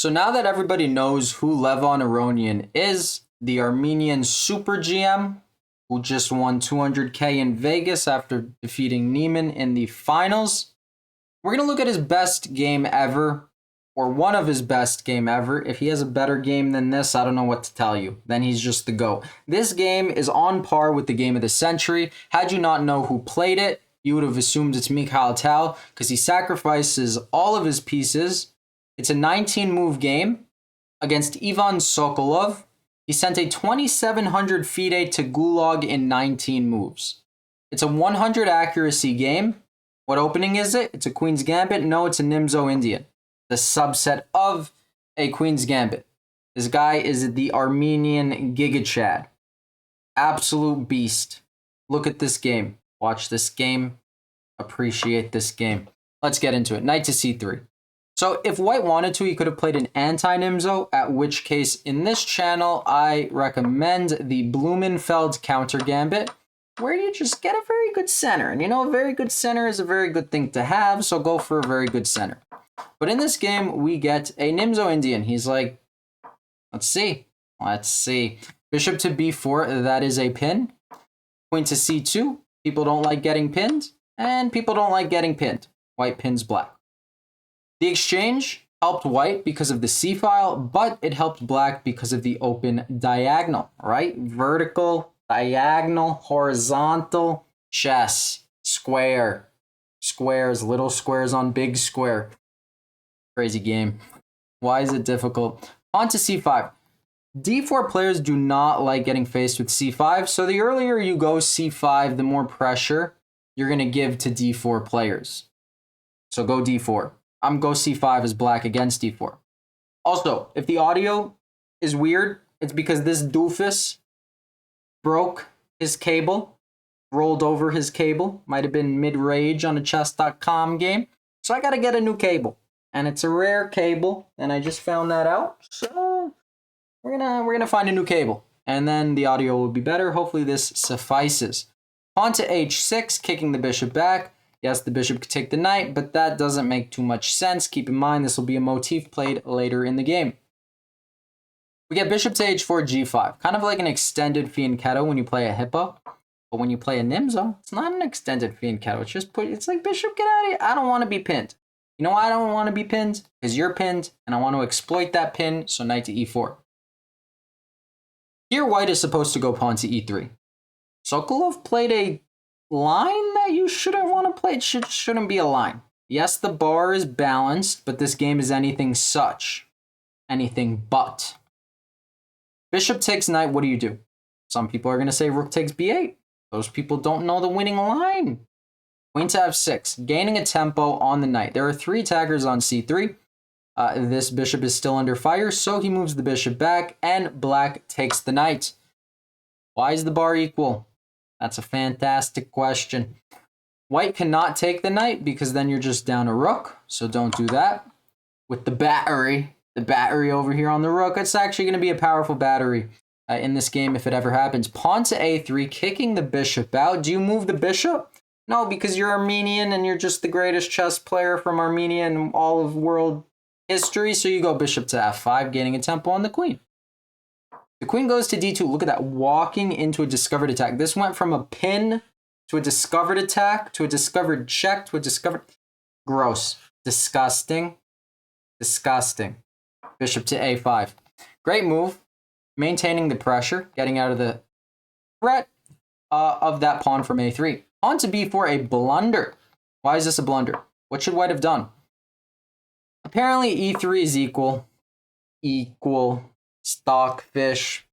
So now that everybody knows who Levon Aronian is, the Armenian super GM who just won 200K in Vegas after defeating Neiman in the finals, we're going to look at his best game ever, or one of his best game ever. If he has a better game than this, I don't know what to tell you. Then he's just the GOAT. This game is on par with the game of the century. Had you not know who played it, you would have assumed it's Mikhail Tal because he sacrifices all of his pieces. It's a 19-move game against Ivan Sokolov. He sent a 2700 FIDE to Gulag in 19 moves. It's a 100 accuracy game. What opening is it? It's a Queen's Gambit. No, it's a Nimzo Indian, the subset of a Queen's Gambit. This guy is the Armenian Giga Chad. Absolute beast. Look at this game. Watch this game. Appreciate this game. Let's get into it. Knight to c3. So if white wanted to, he could have played an anti-Nimzo, at which case in this channel, I recommend the Blumenfeld counter gambit, where you just get a very good center. And you know, a very good center is a very good thing to have, so go for a very good center. But in this game, we get a Nimzo Indian. He's like, let's see. Let's see. Bishop to b4, that is a pin. Queen to c2, people don't like getting pinned, and people don't like getting pinned. White pins black. The exchange helped white because of the c-file, but it helped black because of the open diagonal, right? Vertical, diagonal, horizontal, chess, square, squares, little squares on big square. Crazy game. Why is it difficult? On to c5. d4 players do not like getting faced with c5, so the earlier you go c5, the more pressure you're going to give to d4 players. So go d4. I'm go c5 as black against d4. Also, if the audio is weird, it's because this doofus broke his cable, rolled over his cable. Might have been mid-rage on a chess.com game. So I got to get a new cable. And it's a rare cable, and I just found that out. So we're gonna find a new cable. And then the audio will be better. Hopefully this suffices. Pawn to h6, kicking the bishop back. Yes, the bishop could take the knight, but that doesn't make too much sense. Keep in mind, this will be a motif played later in the game. We get bishop to h4, g5. Kind of like an extended fianchetto when you play a hippo. But when you play a Nimzo, it's not an extended fianchetto. It's like, bishop, get out of here. I don't want to be pinned. You know why I don't want to be pinned? Because you're pinned, and I want to exploit that pin, so knight to e4. Here, white is supposed to go pawn to e3. Sokolov played a line that you shouldn't want to play. It shouldn't be a line. Yes, the bar is balanced, but this game is anything such. Anything but. Bishop takes knight, what do? Some people are going to say rook takes b8. Those people don't know the winning line. Queen to f6, gaining a tempo on the knight. There are 3 attackers on c3. This bishop is still under fire, so he moves the bishop back, and black takes the knight. Why is the bar equal? That's a fantastic question. White cannot take the knight because then you're just down a rook, so don't do that. With the battery over here on the rook, it's actually going to be a powerful battery in this game if it ever happens. Pawn to a3, kicking the bishop out. Do you move the bishop? No, because you're Armenian and you're just the greatest chess player from Armenia in all of world history, so you go bishop to f5, gaining a tempo on the queen. The queen goes to d2. Look at that, walking into a discovered attack. This went from a pin to a discovered attack to a discovered check to a discovered... Gross. Disgusting. Disgusting. Bishop to a5. Great move. Maintaining the pressure, getting out of the threat of that pawn from a3. Pawn to b4, a blunder. Why is this a blunder? What should white have done? Apparently e3 is equal. Equal. Stockfish.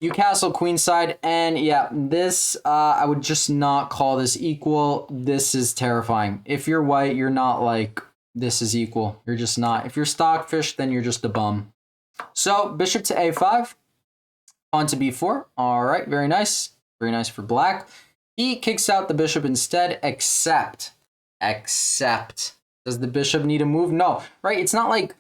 You castle queenside, and yeah, this, I would just not call this equal. This is terrifying. If you're white, you're not like, this is equal. You're just not. If you're stockfish, then you're just a bum. So, bishop to a5, pawn to b4. All right, very nice. Very nice for black. He kicks out the bishop instead, except. Does the bishop need a move? No, right? It's not like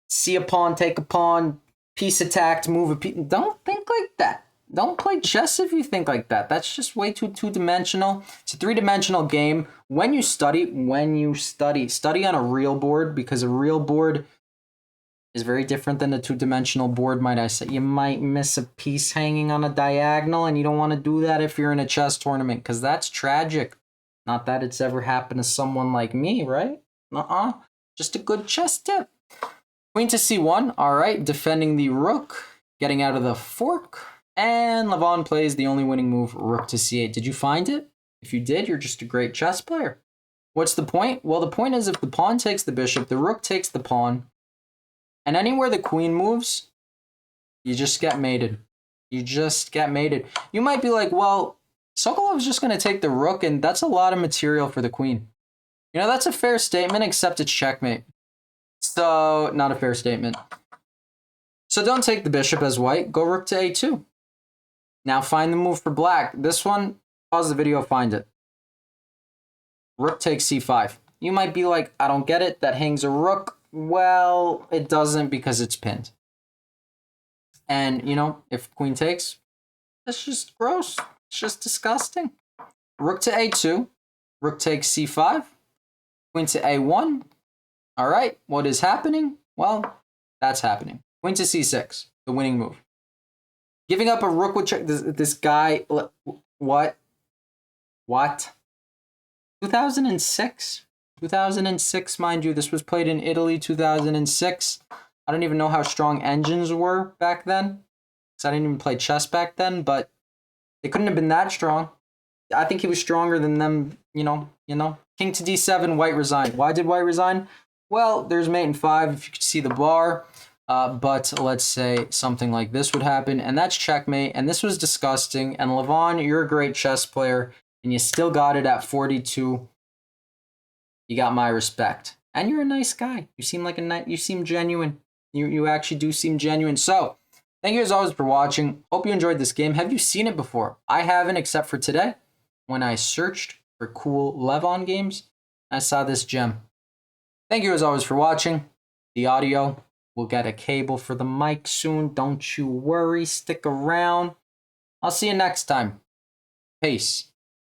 see a pawn, take a pawn, piece attacked, move a piece. Don't think like that. Don't play chess if you think like that. That's just way too two-dimensional. It's a three-dimensional game. When you study on a real board, because a real board is very different than the two-dimensional board, might I say. You might miss a piece hanging on a diagonal, and you don't want to do that if you're in a chess tournament, because that's tragic. Not that it's ever happened to someone like me, right? Just a good chess tip. Queen to c1, all right, defending the rook, getting out of the fork, and Levon plays the only winning move, rook to c8. Did you find it? If you did, you're just a great chess player. What's the point? Well, the point is if the pawn takes the bishop, the rook takes the pawn, and anywhere the queen moves, you just get mated. You just get mated. You might be like, well, Sokolov's just going to take the rook, and that's a lot of material for the queen. You know, that's a fair statement, except it's checkmate. So, not a fair statement. So don't take the bishop as white. Go rook to a2. Now find the move for black. This one, pause the video, find it. Rook takes c5. You might be like, I don't get it. That hangs a rook. Well, it doesn't because it's pinned. And, you know, if queen takes, that's just gross. It's just disgusting. Rook to a2. Rook takes c5. Queen to a1. All right, what is happening? Well, that's happening. Queen to c6, the winning move. Giving up a rook would check. This guy, what? 2006? 2006, mind you. This was played in Italy, 2006. I don't even know how strong engines were back then, because I didn't even play chess back then, but they couldn't have been that strong. I think he was stronger than them, you know. King to d7, white resigned. Why did white resign? Well, there's mate in 5, if you could see the bar. But let's say something like this would happen, and that's checkmate, and this was disgusting. And Levon, you're a great chess player, and you still got it at 42. You got my respect. And you're a nice guy. You seem like you seem genuine. You actually do seem genuine. So, thank you as always for watching. Hope you enjoyed this game. Have you seen it before? I haven't, except for today, when I searched for cool Levon games. I saw this gem. Thank you as always for watching. The audio, we'll get a cable for the mic soon. Don't you worry. Stick around. I'll see you next time. Peace.